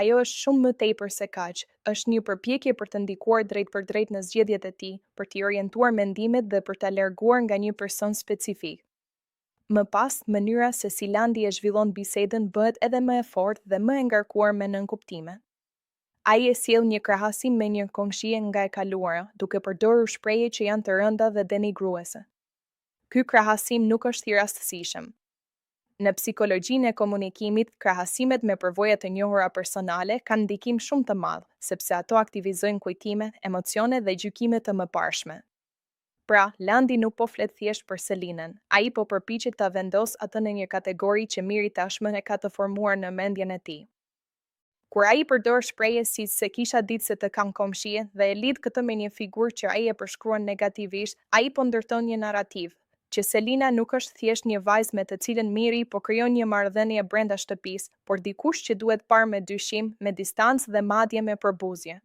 ajo është shumë më tepër se kaq, është një përpjekje për të ndikuar drejt për drejt në zgjedhjet e tij, për t'i orientuar mendimet dhe për ta larguar nga një person specifik. Më pas, mënyra se si Landi e zhvillon bisedën bëhet edhe më e fortë dhe më e ngarkuar me nënkuptime. Ai e sjell një krahasim me një komshie nga e kaluara, duke përdorur shprehje që janë të rënda dhe denigruese. Ky krahasim nuk është i rastësishëm. Në psikologjinë e komunikimit, krahasimet me përvoja të njohura personale kanë ndikim shumë të madh, sepse ato aktivizojnë kujtime, emocione dhe gjykime të mëparshme. Pra, Landi nuk po flet thjesht për Selinën, ai po përpiqet ta vendosë atë në një kategori që miri tashmë e ka të formuar në mendjen e tij. Kur ai përdor shprehje si se kisha ditë se të kam komshie dhe e lidh këtë me një figurë që ai e përshkruan negativisht, ai po ndërton një narrativ që Selina nuk është thjesht një vajzë me të cilën miri po krijon një marrëdhënie brenda shtëpisë, por dikush që duhet parë me dyshim, me distancë dhe madje me përbuzje.